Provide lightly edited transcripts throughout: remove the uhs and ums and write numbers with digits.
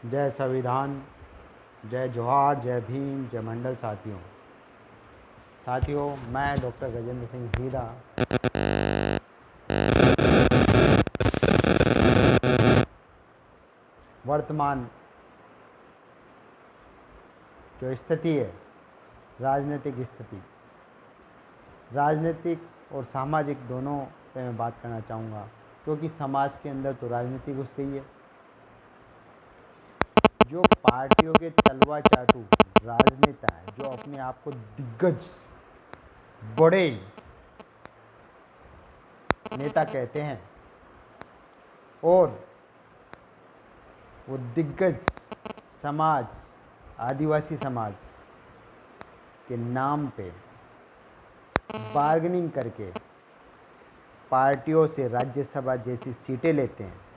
जय संविधान, जय जोहार, जय भीम, जय मंडल। साथियों, मैं डॉक्टर गजेंद्र सिंह हीरा वर्तमान जो स्थिति है, राजनीतिक स्थिति, राजनीतिक और सामाजिक दोनों पे मैं बात करना चाहूँगा, क्योंकि समाज के अंदर तो राजनीति घुस गई है। जो पार्टियों के तलवा चाटू राजनेता है, जो अपने आप को दिग्गज बड़े नेता कहते हैं, और वो दिग्गज समाज, आदिवासी समाज के नाम पे बार्गेनिंग करके पार्टियों से राज्यसभा जैसी सीटें लेते हैं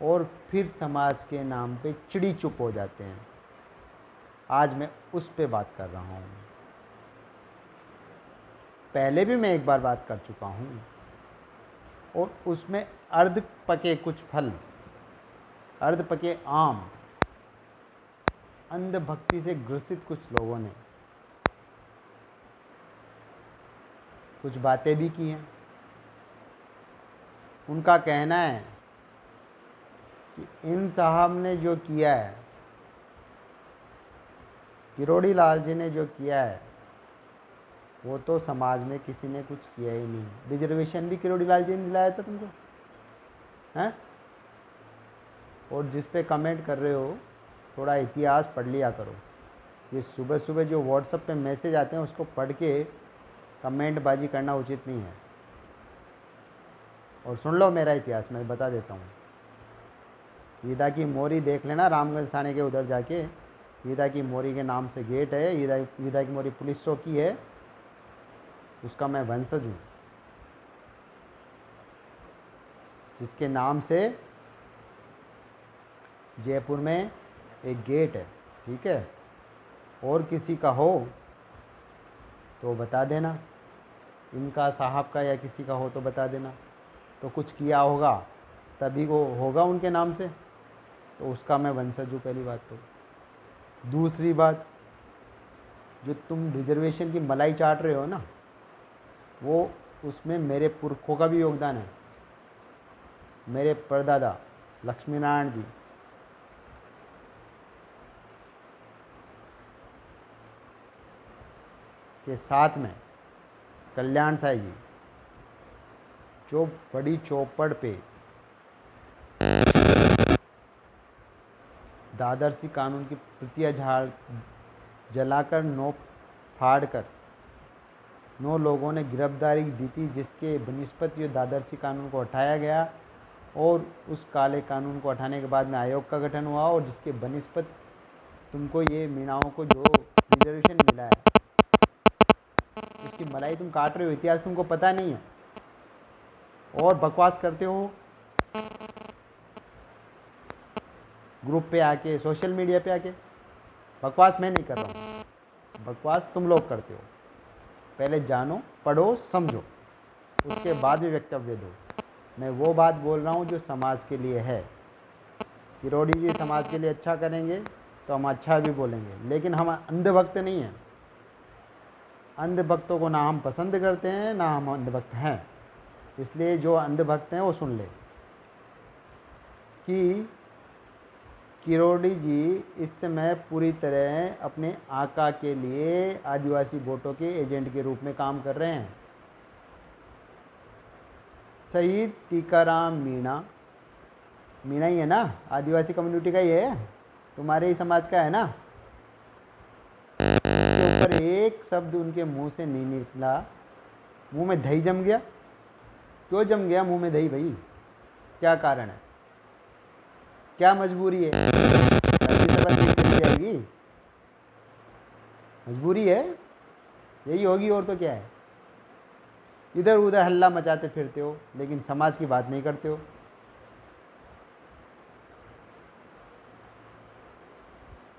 और फिर समाज के नाम पे चिड़ी चुप हो जाते हैं। आज मैं उस पे बात कर रहा हूँ। पहले भी मैं एक बार बात कर चुका हूँ, और उसमें अर्ध पके कुछ फल, अर्ध पके आम, अंधभक्ति से ग्रसित कुछ लोगों ने कुछ बातें भी की हैं। उनका कहना है कि इन साहब ने जो किया है, किरोड़ी लाल जी ने जो किया है, वो तो समाज में किसी ने कुछ किया ही नहीं। रिजर्वेशन भी किरोड़ी लाल जी ने दिलाया था तुमको, हैं? और जिस पे कमेंट कर रहे हो, थोड़ा इतिहास पढ़ लिया करो। ये सुबह सुबह जो व्हाट्सएप पे मैसेज आते हैं, उसको पढ़ के कमेंट बाजी करना उचित नहीं है। और सुन लो मेरा इतिहास, मैं बता देता हूँ। ईदा की मोरी देख लेना, रामगंज थाने के उधर जाके। ईदा की मोरी के नाम से गेट है। ईदा की मोरी पुलिस चौकी है, उसका मैं वंशज हूँ, जिसके नाम से जयपुर में एक गेट है। ठीक है, और किसी का हो तो बता देना, इनका साहब का या किसी का हो तो बता देना। तो कुछ किया होगा तभी वो होगा उनके नाम से, तो उसका मैं वंशज हूँ, पहली बात। तो दूसरी बात, जो तुम रिजर्वेशन की मलाई चाट रहे हो ना, वो उसमें मेरे पुरखों का भी योगदान है। मेरे परदादा लक्ष्मी नारायण जी के साथ में कल्याण साई जी, जो बड़ी चौपड़ पे दादरसी कानून की प्रतियां झाड़ जलाकर 9 फाड़ कर 9 लोगों ने गिरफ्तारी दी थी, जिसके बनिस्पत ये दादरसी कानून को हटाया गया। और उस काले कानून को हटाने के बाद में आयोग का गठन हुआ, और जिसके बनिस्पत तुमको ये मीणाओं को जो रिजर्वेशन मिला है, उसकी मलाई तुम काट रहे हो। इतिहास तुमको पता नहीं है और बकवास करते हो ग्रुप पे आके, सोशल मीडिया पे आके। बकवास मैं नहीं कर रहा हूँ, बकवास तुम लोग करते हो। पहले जानो, पढ़ो, समझो, उसके बाद भी वक्तव्य दो। मैं वो बात बोल रहा हूँ जो समाज के लिए है। किरोड़ी जी समाज के लिए अच्छा करेंगे तो हम अच्छा भी बोलेंगे, लेकिन हम अंधभक्त नहीं हैं। अंधभक्तों को ना हम पसंद करते हैं, ना हम अंधभक्त हैं। इसलिए जो अंधभक्त हैं वो सुन ले कि किरोड़ी जी इस समय पूरी तरह अपने आका के लिए आदिवासी वोटों के एजेंट के रूप में काम कर रहे हैं। शहीद टीकाराम मीणा, मीणा ही है ना, आदिवासी कम्युनिटी का ही है, तुम्हारे ही समाज का है ना। उसके ऊपर एक शब्द उनके मुंह से नहीं निकला, मुंह में दही जम गया। क्यों जम गया मुंह में दही भाई? क्या कारण है, क्या मजबूरी है? राज्यसभा सीट चली जाएगी, मजबूरी है, यही होगी, और तो क्या है। इधर उधर हल्ला मचाते फिरते हो, लेकिन समाज की बात नहीं करते हो।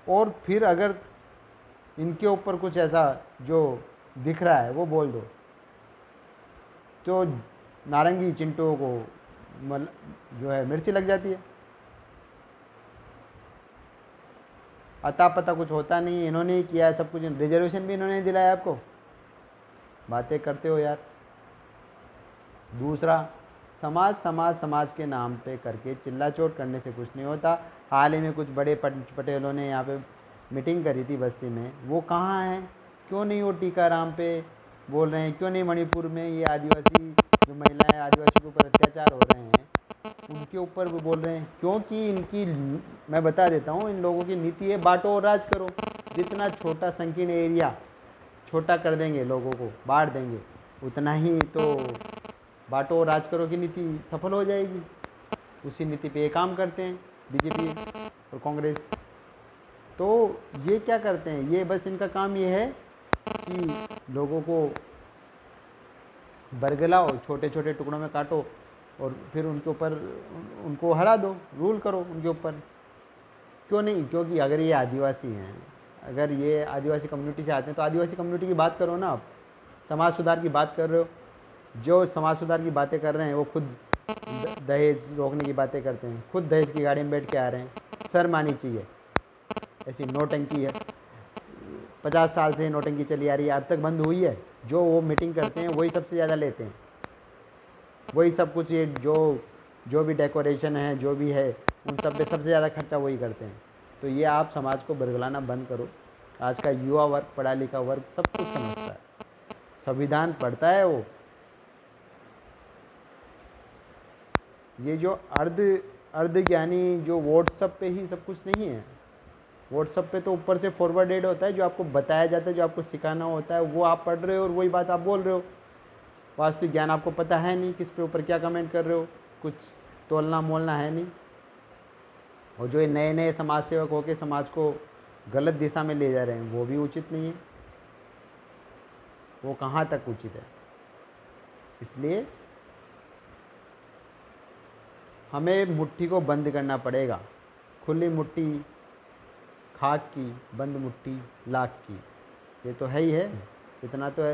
और फिर अगर इनके ऊपर कुछ ऐसा जो दिख रहा है वो बोल दो, तो नारंगी चिंटुओं को जो है मिर्ची लग जाती है। अता पता कुछ होता नहीं है, इन्होंने ही किया है सब कुछ, रिजर्वेशन भी इन्होंने दिलाया आपको, बातें करते हो यार। दूसरा, समाज समाज समाज के नाम पे करके चिल्ला चोट करने से कुछ नहीं होता। हाल ही में कुछ बड़े पटेलों ने यहाँ पे मीटिंग करी थी बस्ती में, वो कहाँ हैं? क्यों नहीं वो टीकाराम पे बोल रहे हैं? क्यों नहीं मणिपुर में ये आदिवासी जो महिलाएं आदिवासी के ऊपर अत्याचार हो रहे हैं उनके ऊपर वो बोल रहे हैं? क्योंकि इनकी, मैं बता देता हूँ, इन लोगों की नीति है बांटो और राज करो। जितना छोटा संकीर्ण एरिया छोटा कर देंगे, लोगों को बांट देंगे, उतना ही तो बांटो और राज करो की नीति सफल हो जाएगी। उसी नीति पे ये काम करते हैं बीजेपी और कांग्रेस। तो ये क्या करते हैं, ये बस इनका काम ये है कि लोगों को बरगलाओ, छोटे छोटे टुकड़ों में काटो और फिर उनके ऊपर उनको हरा दो, रूल करो उनके ऊपर। क्यों नहीं? क्योंकि अगर ये आदिवासी हैं, अगर ये आदिवासी कम्युनिटी से आते हैं तो आदिवासी कम्युनिटी की बात करो ना। आप समाज सुधार की बात कर रहे हो, जो समाज सुधार की बातें कर रहे हैं वो खुद दहेज रोकने की बातें करते हैं, खुद दहेज की गाड़ी में बैठ के आ रहे हैं। शर्म आनी चाहिए, ऐसी नोटंकी है। 50 साल से नोटंकी चली आ रही है, अब तक बंद हुई है? जो वो मीटिंग करते हैं वही सबसे ज़्यादा लेते हैं, वही सब कुछ, ये जो भी डेकोरेशन है, जो भी है, उन सब पे सबसे ज़्यादा खर्चा वही करते हैं। तो ये आप समाज को बरगलाना बंद करो। आज का युवा वर्ग, पढ़ा लिखा वर्ग सब कुछ समझता है, संविधान पढ़ता है वो। ये जो अर्ध ज्ञानी जो व्हाट्सअप पे ही सब कुछ नहीं है, व्हाट्सअप पे तो ऊपर से फॉरवर्डेड होता है, जो आपको बताया जाता है, जो आपको सिखाना होता है वो आप पढ़ रहे हो और वही बात आप बोल रहे हो। वास्तविक ज्ञान आपको पता है नहीं, किस पे ऊपर क्या कमेंट कर रहे हो, कुछ तोलना मोलना है नहीं। और जो ये नए नए समाज सेवक होकर समाज को गलत दिशा में ले जा रहे हैं वो भी उचित नहीं है। वो कहाँ तक उचित है? इसलिए हमें मुट्ठी को बंद करना पड़ेगा। खुली मुट्ठी खाक की, बंद मुट्ठी लाख की, ये तो है ही है। इतना तो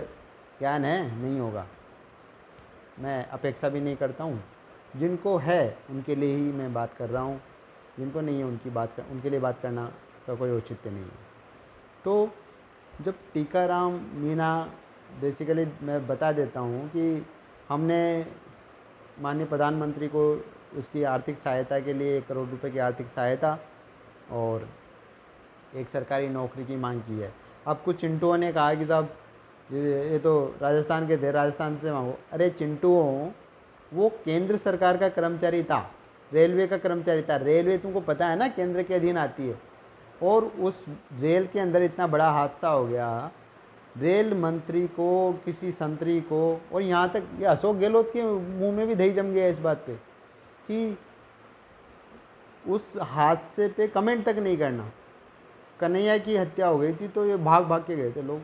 ज्ञान है, नहीं होगा। मैं अपेक्षा भी नहीं करता हूँ, जिनको है उनके लिए ही मैं बात कर रहा हूँ, जिनको नहीं है उनके लिए बात करना का कोई औचित्य नहीं है। तो जब टीकाराम मीणा, बेसिकली मैं बता देता हूँ कि हमने माननीय प्रधानमंत्री को उसकी आर्थिक सहायता के लिए 1 करोड़ रुपए की आर्थिक सहायता और एक सरकारी नौकरी की मांग की है। अब कुछ चिंटुओं ने कहा कि साहब ये तो राजस्थान के थे, राजस्थान से मांगो। अरे चिंटुओं, वो केंद्र सरकार का कर्मचारी था, रेलवे का कर्मचारी था। रेलवे तुमको पता है ना केंद्र के अधीन आती है। और उस रेल के अंदर इतना बड़ा हादसा हो गया, रेल मंत्री को, किसी संतरी को, और यहाँ तक ये अशोक गहलोत के मुंह में भी दही जम गया इस बात पे कि उस हादसे पे कमेंट तक नहीं करना। कन्हैया की हत्या हो गई थी तो ये भाग भाग के गए थे लोग।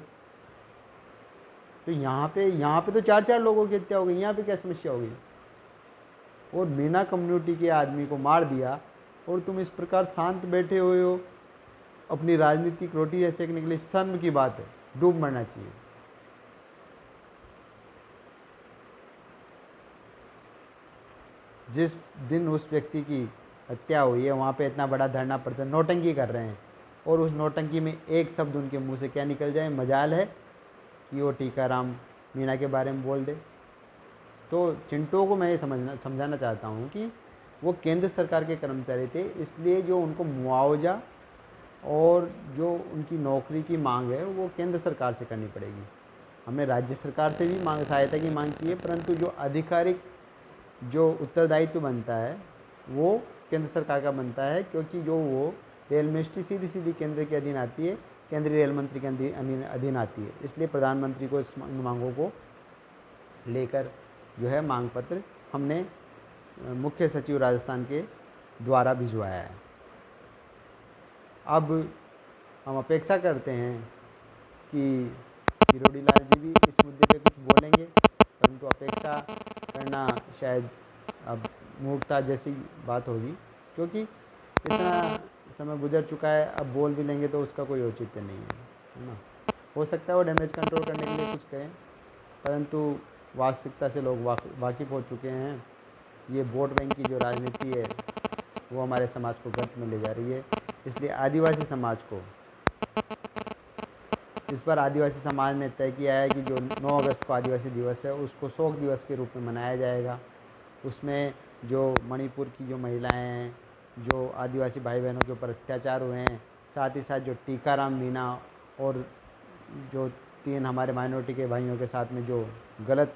तो यहाँ पे तो 4-4 लोगों की हत्या हो गई, यहाँ पे क्या समस्या हो गई? और मीणा कम्युनिटी के आदमी को मार दिया और तुम इस प्रकार शांत बैठे हुए हो अपनी राजनीतिक रोटी ऐसे सेकने के लिए। शर्म की बात है, डूब मरना चाहिए। जिस दिन उस व्यक्ति की हत्या हुई है वहाँ पे इतना बड़ा धरना प्रदर्शन, नौटंकी कर रहे हैं, और उस नौटंकी में एक शब्द उनके मुंह से क्या निकल जाए, मजाल है कि वो टीकाराम मीणा के बारे में बोल दे। तो चिंटुओं को मैं ये समझाना चाहता हूँ कि वो केंद्र सरकार के कर्मचारी थे, इसलिए जो उनको मुआवजा और जो उनकी नौकरी की मांग है वो केंद्र सरकार से करनी पड़ेगी। हमने राज्य सरकार से भी सहायता की मांग की है, परंतु जो आधिकारिक जो उत्तरदायित्व बनता है वो केंद्र सरकार का बनता है, क्योंकि जो वो रेल मिनिस्ट्री सीधी केंद्र के अधीन आती है, केंद्रीय रेल मंत्री के अधीन आती है। इसलिए प्रधानमंत्री को इस मांगों को लेकर जो है मांग पत्र हमने मुख्य सचिव राजस्थान के द्वारा भिजवाया है। अब हम अपेक्षा करते हैं कि किरोड़ी लाल जी भी इस मुद्दे पे कुछ बोलेंगे, परंतु अपेक्षा करना शायद अब मूर्खता जैसी बात होगी, क्योंकि इतना समय गुजर चुका है। अब बोल भी लेंगे तो उसका कोई औचित्य नहीं है ना। हो सकता है वो डैमेज कंट्रोल करने के लिए कुछ करें, परंतु वास्तविकता से लोग वाकिफ़ हो चुके हैं। ये वोट बैंक की जो राजनीति है वो हमारे समाज को गर्त में ले जा रही है। इसलिए आदिवासी समाज को, इस पर आदिवासी समाज ने तय किया है कि जो 9 अगस्त को आदिवासी दिवस है उसको शोक दिवस के रूप में मनाया जाएगा। उसमें जो मणिपुर की जो महिलाएं हैं, जो आदिवासी भाई बहनों के ऊपर अत्याचार हुए हैं, साथ ही साथ जो टीकाराम मीणा और जो 3 हमारे माइनॉरिटी के भाइयों के साथ में जो गलत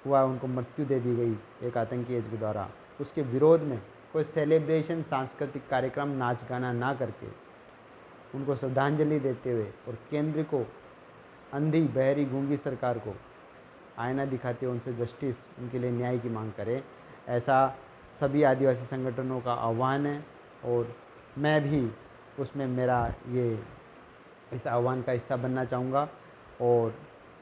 हुआ, उनको मृत्यु दे दी गई एक आतंकी एजेंट के द्वारा, उसके विरोध में कोई सेलिब्रेशन, सांस्कृतिक कार्यक्रम, नाच गाना ना करके उनको श्रद्धांजलि देते हुए और केंद्र को, अंधी बहरी गूंगी सरकार को आईना दिखाते हुए उनसे जस्टिस, उनके लिए न्याय की मांग करें, ऐसा सभी आदिवासी संगठनों का आह्वान है। और मैं भी उसमें मेरा ये इस आह्वान का हिस्सा बनना चाहूँगा और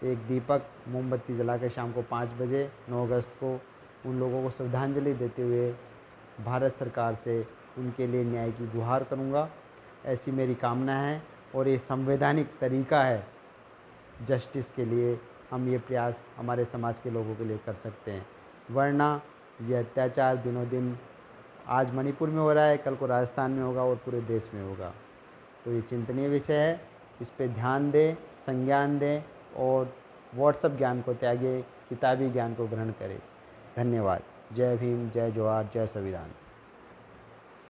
एक दीपक मोमबत्ती जला के शाम को 5 बजे 9 अगस्त को उन लोगों को श्रद्धांजलि देते हुए भारत सरकार से उनके लिए न्याय की गुहार करूँगा, ऐसी मेरी कामना है। और ये संवैधानिक तरीका है जस्टिस के लिए, हम ये प्रयास हमारे समाज के लोगों के लिए कर सकते हैं, वरना ये अत्याचार दिनों दिन आज मणिपुर में हो रहा है, कल को राजस्थान में होगा और पूरे देश में होगा। तो ये चिंतनीय विषय है, इस पे ध्यान दें, संज्ञान दें और व्हाट्सएप ज्ञान को त्यागें, किताबी ज्ञान को ग्रहण करें। धन्यवाद। जय भीम, जय जोहार, जय संविधान।